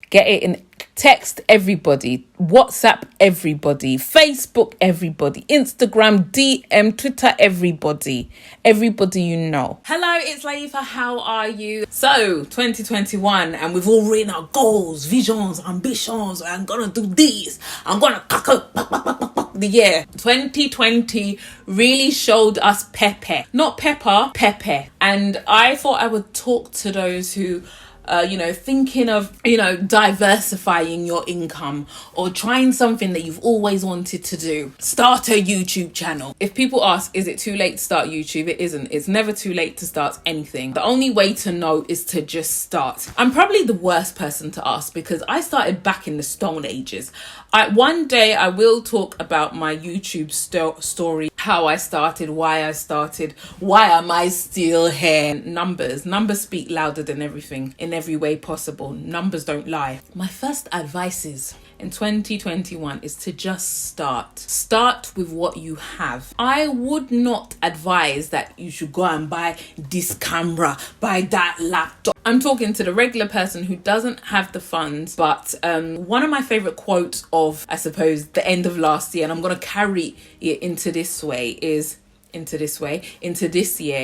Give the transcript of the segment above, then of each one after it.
Get it in. Text everybody, WhatsApp everybody, Facebook everybody, Instagram, DM, Twitter everybody you know. Hello, it's Layefa. How are you? So 2021, and we've all written our goals, visions, ambitions. I'm gonna do this. I'm gonna the year 2020 really showed us Pepe, not Pepper, Pepe. And I thought I would talk to those who thinking of, diversifying your income or trying something that you've always wanted to do. Start a YouTube channel. If people ask, is it too late to start YouTube? It isn't. It's never too late to start anything. The only way to know is to just start. I'm probably the worst person to ask because I started back in the Stone Ages. One day I will talk about my YouTube story, how I started, why am I still here. Numbers speak louder than everything in every way possible. Numbers don't lie. My first advice is in 2021 is to just start with what you have. I would not advise that you should go and buy this camera, buy that laptop. I'm talking to the regular person who doesn't have the funds. But one of my favorite quotes of, I suppose, the end of last year, and I'm going to carry it into this year,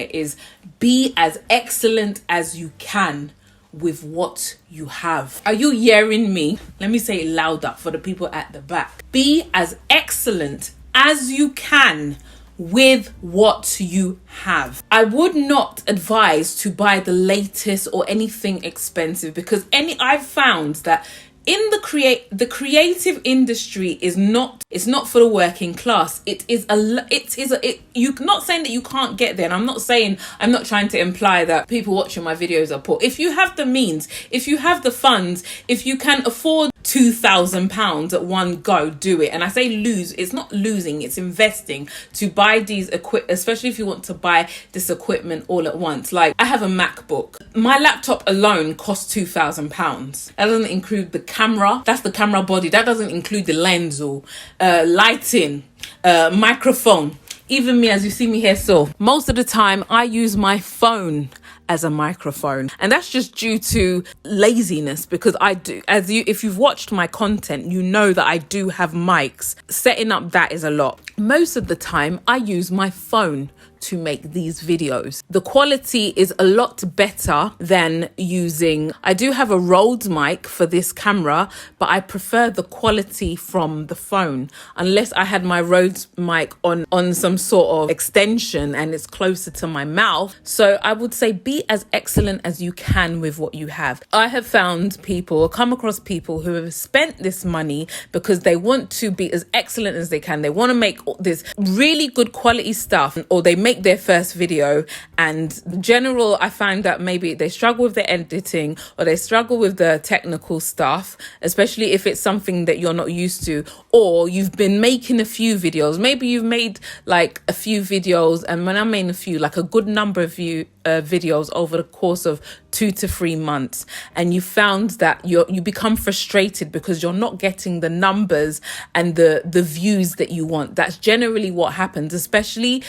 is be as excellent as you can with what you have. Are you hearing me? Let me say it louder for the people at the back. Be as excellent as you can with what you have. I would not advise to buy the latest or anything expensive because I've found that in the creative industry is not for the working class. You're not saying that you can't get there, and I'm not trying to imply that people watching my videos are poor. If you have the means, if you have the funds, if you can afford £2,000 at one go, do it. And I say lose, it's not losing, it's investing to buy these especially if you want to buy this equipment all at once. Like, I have a MacBook. My laptop alone costs £2,000. That doesn't include the camera. That's the camera body. That doesn't include the lens or lighting, microphone. Even me, as you see me here, so most of the time I use my phone as a microphone, and that's just due to laziness because if you've watched my content, you know that I do have mics. Setting up that is a lot. Most of the time I use my phone to make these videos. The quality is a lot better than I do have a Rode mic for this camera, but I prefer the quality from the phone, unless I had my Rode mic on some sort of extension and it's closer to my mouth. So I would say be as excellent as you can with what you have. I have come across people who have spent this money because they want to be as excellent as they can. They want to make this really good quality stuff, or they make their first video, and I find that maybe they struggle with the editing or they struggle with the technical stuff, especially if it's something that you're not used to, or you've been making a few videos. Maybe you've made like a few videos, and when I mean a few, like a good number of videos over the course of 2 to 3 months, and you found that you become frustrated because you're not getting the numbers and the views that you want. That's generally what happens, especially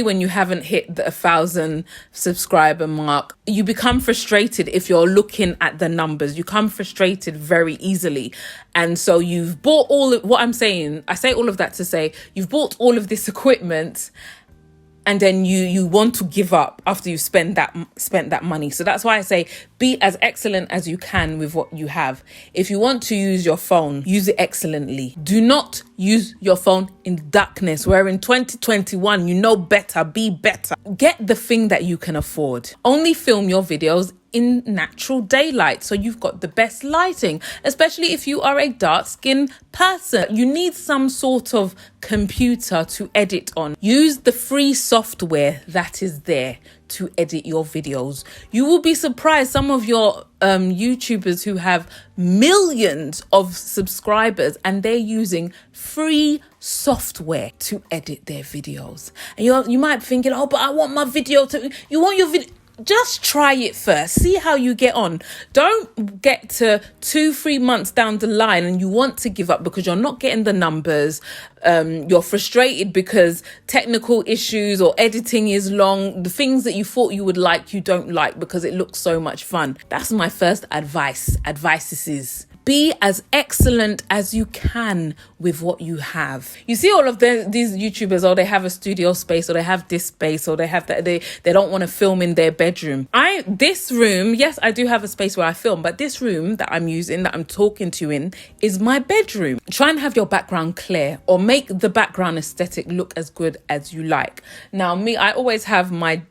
when you haven't hit the 1,000 subscriber mark. You become frustrated if you're looking at the numbers. You become frustrated very easily, and so you've bought I say all of that to say you've bought all of this equipment, and then you want to give up after you've spent that money. So that's why I say be as excellent as you can with what you have. If you want to use your phone, use it excellently. Do not use your phone in darkness. We're in 2021, you know better, be better. Get the thing that you can afford. Only film your videos in natural daylight, so you've got the best lighting, especially if you are a dark-skinned person. You need some sort of computer to edit on. Use the free software that is there to edit your videos. You will be surprised, some of your YouTubers who have millions of subscribers and they're using free software to edit their videos. And you might be thinking, oh, but I want my video to... You want your video... Just try it first. See how you get on. Don't get to 2-3 months down the line and you want to give up because you're not getting the numbers. you're frustrated because technical issues or editing is long, the things that you thought you would like, you don't like because it looks so much fun. That's my first advice is be as excellent as you can with what you have. You see all of these YouTubers, or they have a studio space, or they have this space, or they have that, they don't want to film in their bedroom. This room, yes, I do have a space where I film, but this room that I'm using, that I'm talking to in, is my bedroom. Try and have your background clear, or make the background aesthetic look as good as you like. Now, me, I always have my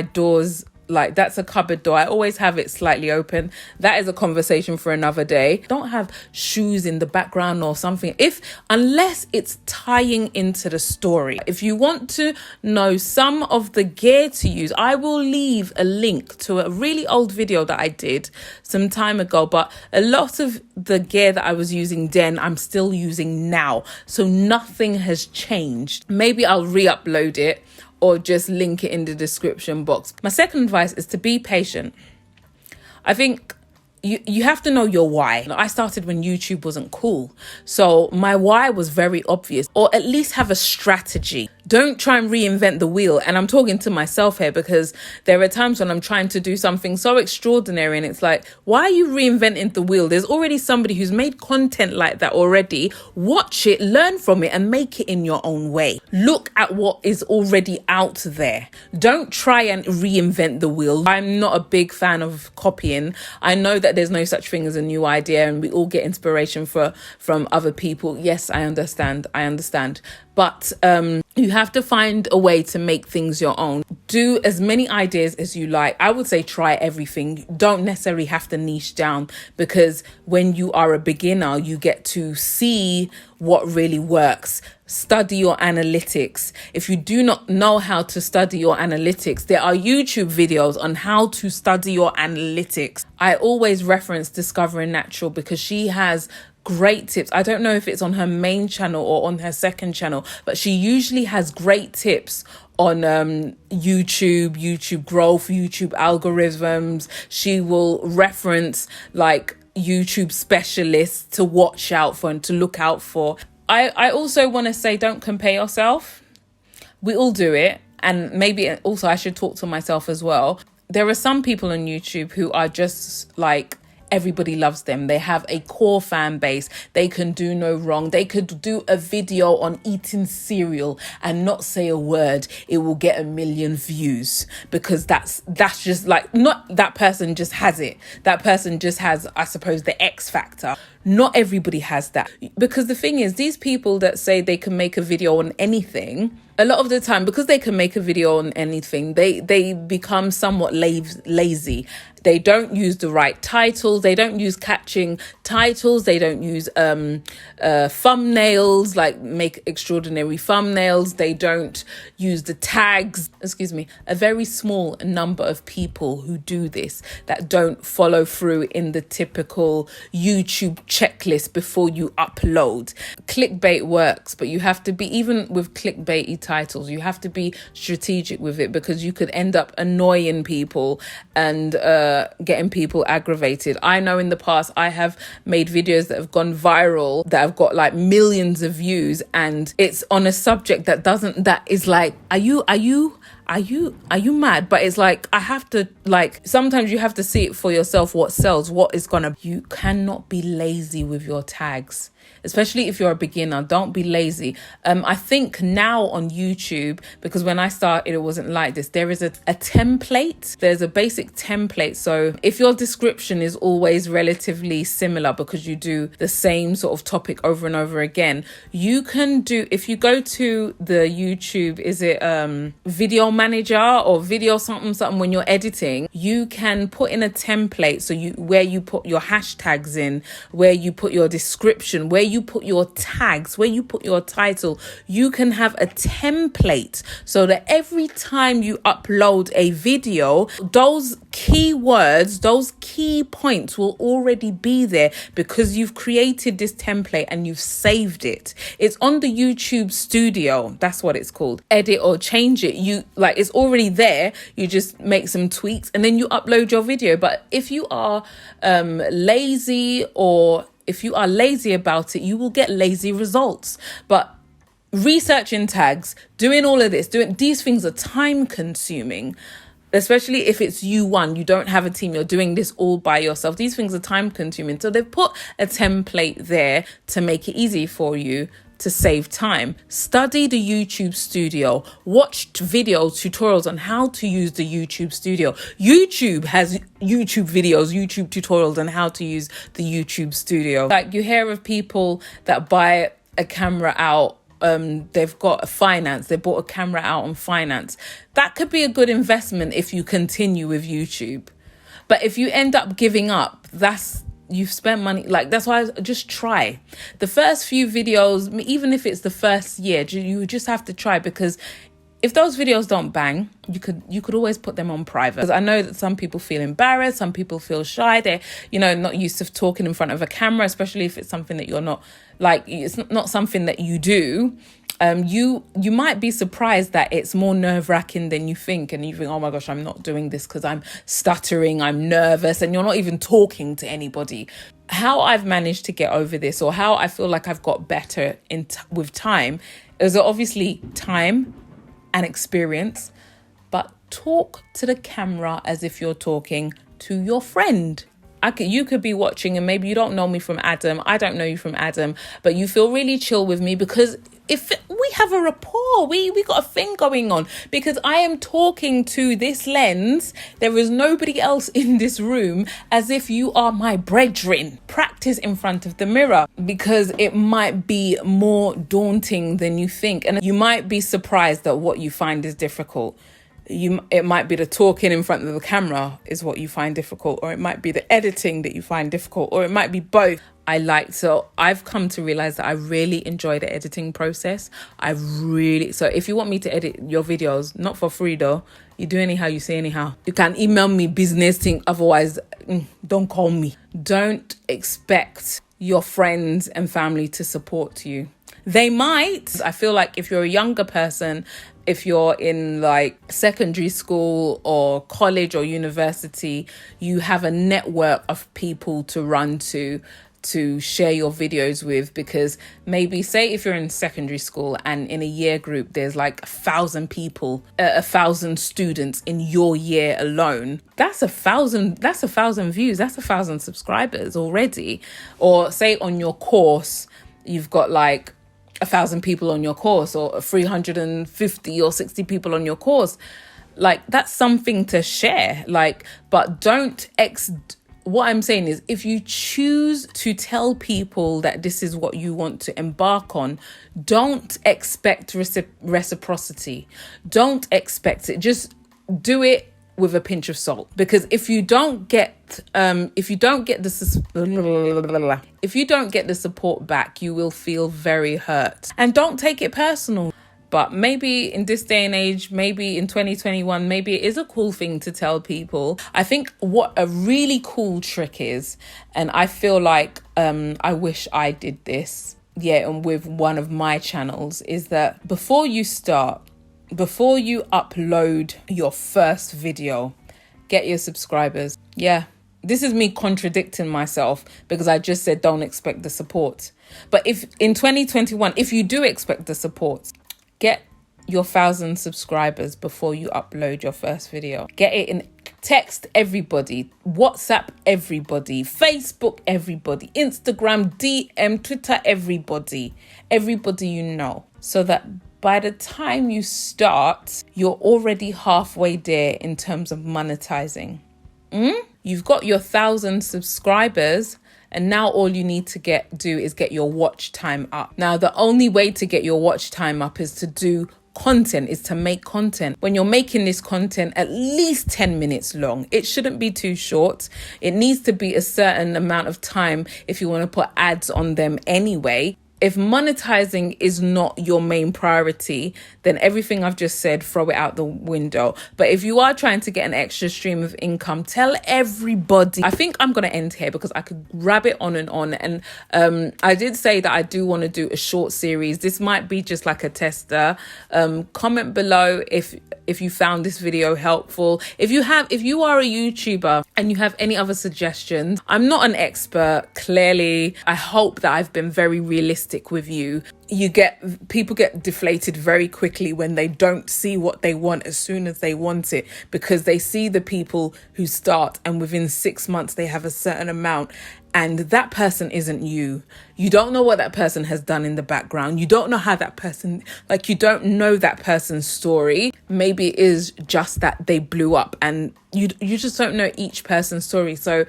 doors, like that's a cupboard door, I always have it slightly open. That is a conversation for another day. Don't have shoes in the background or something, unless it's tying into the story. If you want to know some of the gear to use, I will leave a link to a really old video that I did some time ago, but a lot of the gear that I was using then, I'm still using now, so nothing has changed. Maybe I'll re-upload it or just link it in the description box. My second advice is to be patient. I think you have to know your why. I started when YouTube wasn't cool, so my why was very obvious, or at least have a strategy. Don't try and reinvent the wheel. And I'm talking to myself here, because there are times when I'm trying to do something so extraordinary and it's like, why are you reinventing the wheel? There's already somebody who's made content like that already. Watch it, learn from it, and make it in your own way. Look at what is already out there. Don't try and reinvent the wheel. I'm not a big fan of copying. I know that there's no such thing as a new idea, and we all get inspiration from other people. Yes, I understand. But you have to find a way to make things your own. Do as many ideas as you like. I would say try everything. Don't necessarily have to niche down, because when you are a beginner, you get to see what really works. Study your analytics. If you do not know how to study your analytics, there are YouTube videos on how to study your analytics. I always reference Discovering Natural, because she has great tips. I don't know if it's on her main channel or on her second channel, but she usually has great tips on YouTube growth, YouTube algorithms. She will reference like YouTube specialists to watch out for and to look out for. I also want to say, don't compare yourself. We all do it. And maybe also I should talk to myself as well. There are some people on YouTube who are just like, everybody loves them. They have a core fan base. They can do no wrong. They could do a video on eating cereal and not say a word. It will get 1 million views, because that's just like, not that person just has it. That person just has, I suppose, the X factor. Not everybody has that, because the thing is, these people that say they can make a video on anything, a lot of the time, because they can make a video on anything, they become somewhat lazy. They don't use the right titles. They don't use catching titles. They don't use thumbnails, like make extraordinary thumbnails. They don't use the tags. A very small number of people who do this, that don't follow through in the typical YouTube checklist before you upload. Clickbait works, but you have to be, even with clickbaity titles, you have to be strategic with it, because you could end up annoying people and getting people aggravated. I know in the past I have made videos that have gone viral, that have got like millions of views, and it's on a subject that is like, are you mad? But it's like, I have to, like, sometimes you have to see it for yourself, what sells, you cannot be lazy with your tags. Especially if you're a beginner, don't be lazy. I think now on YouTube, because when I started, it wasn't like this. There is a template. There's a basic template. So if your description is always relatively similar, because you do the same sort of topic over and over again, you can do, if you go to the YouTube, is it video manager or video something when you're editing, you can put in a template. So where you put your hashtags in, where you put your description, where you put your tags, where you put your title, you can have a template, so that every time you upload a video, those keywords, those key points will already be there, because you've created this template and you've saved it. It's on the YouTube studio. That's what it's called. Edit or change it. It's already there. You just make some tweaks and then you upload your video. But if you are lazy, or if you are lazy about it, you will get lazy results. But researching tags, doing all of this, doing these things are time consuming. Especially if it's you don't have a team, you're doing this all by yourself. These things are time consuming. So they've put a template there to make it easy for you to save time. Study the YouTube Studio. Watch video tutorials on how to use the YouTube Studio. YouTube has YouTube videos, YouTube tutorials on how to use the YouTube Studio. Like, you hear of people that buy a camera out, they've got a finance, they bought a camera out on finance. That could be a good investment if you continue with YouTube. But if you end up giving up, you've spent money. Like, that's why I just try. The first few videos, even if it's the first year, you just have to try, because if those videos don't bang, you could always put them on private. Because I know that some people feel embarrassed, some people feel shy, they're not used to talking in front of a camera, especially if it's something that you're not, like, it's not something that you do. You might be surprised that it's more nerve-wracking than you think, and you think, oh my gosh, I'm not doing this because I'm stuttering, I'm nervous, and you're not even talking to anybody. How I've managed to get over this, or how I feel like I've got better with time, is obviously time and experience, but talk to the camera as if you're talking to your friend. You could be watching and maybe you don't know me from Adam, I don't know you from Adam, but you feel really chill with me because if we have a rapport, we got a thing going on, because I am talking to this lens. There is nobody else in this room, as if you are my brethren. Practice in front of the mirror, because it might be more daunting than you think, and you might be surprised at what you find is difficult. It might be the talking in front of the camera is what you find difficult, or it might be the editing that you find difficult, or it might be both. So I've come to realize that I really enjoy the editing process. So if you want me to edit your videos, not for free though, you do anyhow, you say anyhow. You can email me business thing, otherwise don't call me. Don't expect your friends and family to support you. They might. I feel like if you're a younger person, if you're in like secondary school or college or university, you have a network of people to run to share your videos with, because maybe say if you're in secondary school and in a year group there's like 1,000 people, 1,000 students in your year alone, that's 1,000 views, that's 1,000 subscribers already. Or say on your course you've got like 1,000 people on your course, or 350 or 60 people on your course. Like, that's something to share. Like, but what I'm saying is, if you choose to tell people that this is what you want to embark on, don't expect reciprocity. Don't expect it. Just do it with a pinch of salt, because if you don't get the support back, you will feel very hurt. And don't take it personal. But maybe in this day and age, maybe in 2021, maybe it is a cool thing to tell people. I think what a really cool trick is, and I feel like I wish I did this, and with one of my channels, is that before you upload your first video, get your subscribers. Yeah, this is me contradicting myself, because I just said don't expect the support. But if in 2021, if you do expect the support, get your 1,000 subscribers before you upload your first video. Get it in. Text everybody, WhatsApp everybody, Facebook everybody, Instagram, DM, Twitter everybody you know, so that by the time you start, you're already halfway there in terms of monetizing. You've got your 1,000 subscribers, and now all you need to do is get your watch time up. Now, the only way to get your watch time up is to do content, is to make content. When you're making this content, at least 10 minutes long. It shouldn't be too short. It needs to be a certain amount of time if you want to put ads on them anyway. If monetizing is not your main priority, then everything I've just said, throw it out the window. But if you are trying to get an extra stream of income, tell everybody. I think I'm going to end here, because I could grab it on and on. And I did say that I do want to do a short series. This might be just like a tester. Comment below if you found this video helpful. If you are a YouTuber and you have any other suggestions. I'm not an expert, clearly. I hope that I've been very realistic realistic with you. People get deflated very quickly when they don't see what they want as soon as they want it, because they see the people who start and within 6 months they have a certain amount, and that person isn't you. You don't know what that person has done in the background. You don't know how that person, like, you don't know that person's story. Maybe it is just that they blew up, and you just don't know each person's story. So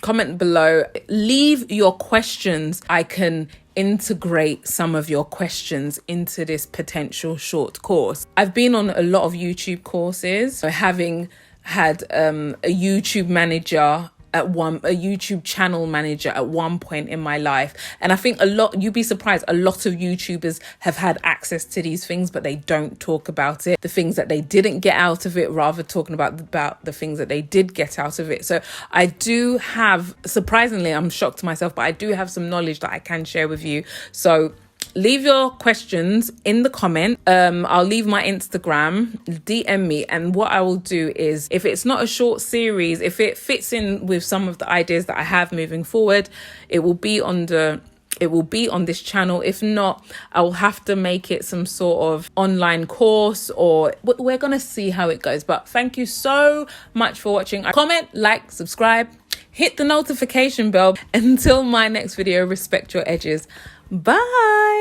comment below, leave your questions. I can integrate some of your questions into this potential short course. I've been on a lot of YouTube courses, so having had a YouTube manager a YouTube channel manager at one point in my life. And I think you'd be surprised, a lot of YouTubers have had access to these things, but they don't talk about it. The things that they didn't get out of it, rather talking about the things that they did get out of it. So I do have, surprisingly, I'm shocked to myself, but I do have some knowledge that I can share with you. So leave your questions in the comment. I'll leave my Instagram, DM me, and what I will do is, if it's not a short series, if it fits in with some of the ideas that I have moving forward, it will be on this channel. If not, I will have to make it some sort of online course, or we're gonna see how it goes. But thank you so much for watching. Comment, like, subscribe, hit the notification bell. Until my next video, respect your edges. Bye.